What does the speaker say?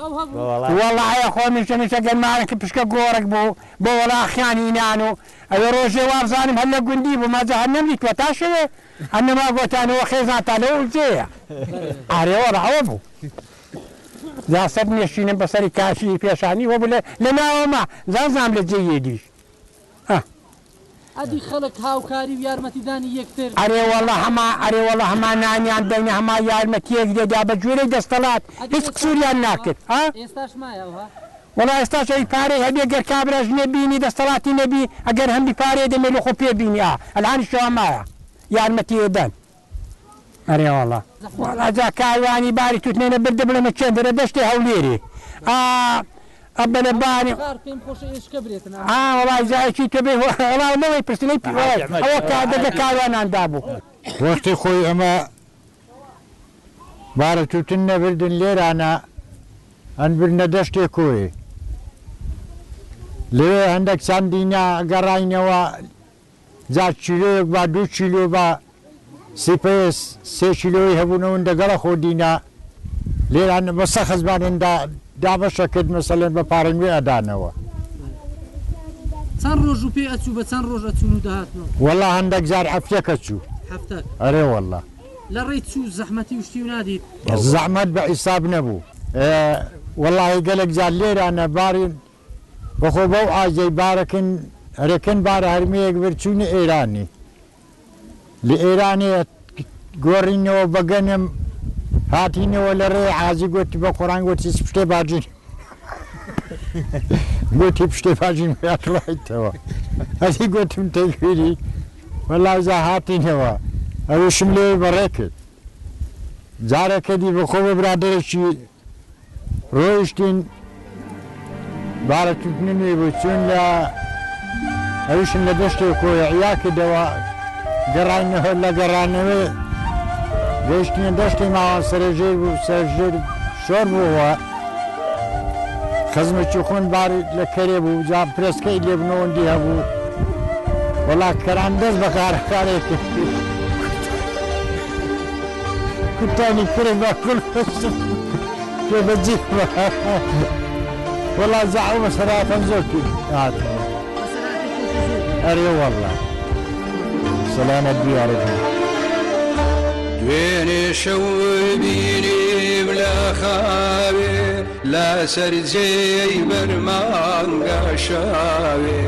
والله يا اخوي من شنو شقل معك بشكا قورك بو ولا خياني نانو اي روجي وارزانم هلا قندي بو ما زهنم لك وتاشي انا ما قلت انا وخيزات على وزيه اري والله ابو ذا صدني الشين بصري كاشي في شاني وبلا لنا وما زازام لجيديش ادي خلق هاوكاري ويارمتي داني يكتر اري والله هما ناني عندنا هما يارمتي يقدر دابا جوري دستلات هيك كسوريا ناكل ها استاش ما يا والله استاش اي باري هبي اگر كابراج نبيني دستلاتي نبي اگر هم بباري دمي لو خوبي بيني الان شو ما يارمتي يدان اري والله ذا كايواني باري تو اثنين برد بلا ما تشندر دشتي هوليري أبنا باني والله زي شيء تبي والله ما يبرسني هو كذا كايوان عندابو وقت خوي أما بارتو تنا بردن لير أنا أن برنا دشتي كوي ليه عندك ساندينا قراينا و زاد شلو با دو شلو با سيبس سي شلو يهبونون دقلا خودينا ليه أنا بس خزبان دابا شكد مثلا ببارنوي أدانوا چەند ڕۆژ و پێ ئەچوو بە چەند ڕۆژ ئەچوون و داهاتنەوە والله هەندێک جار هەفتەیەک ئەچوو هەفتە ئەرێ والله لە ڕێی چوو زەحمەتی و شتی و نادیت زەحمەت بە حیساب نەبوو والله گەلێک جار لێرانە بارین بەخۆ بەو ئاژەی بارەکن هەرەکەن بارە هەرمەیەک بەرچوونە ئێرانی لە ئێرانێ گۆڕینەوە بەگەنم هاتینەوە لە ڕێ عازی گوتی بە قۆڕان گوتی پشتێ باجین گوتی پشتێ باجین هاتڵایتەوە هەتی گوتم تەیفیری وەڵای زا هاتینەوە ئەوشم لێ بەڕێ کرد جارێکەدی بەخۆ بە برادێکی ڕۆیشتین بارەتوتنە نوێ بوو چون لە ئەوشم لە دەشتێک کۆیعیا کردەوە گەڕانەوە لە گەڕانەوە گەیشتینە دەشتی ماوە سەرژێر بوو سەرژێر شۆر بووەوە خزمەتی خۆن باری لە کەرێ بوو جا پرسکەی لێبنەوەندی هەبوو وەڵا کەران دەست بە کارێک کرد کوتانی کرێ بە کوڵ پێ بەجێ وەڵا زەعو بەسەراتەم زۆر کرد هاتەوە ئەرێ وەڵا سەلامەت بیارەکەم دوێنێ شەو بینیم لە خاوێ لەسەر جێی بەرمانگە شاوێ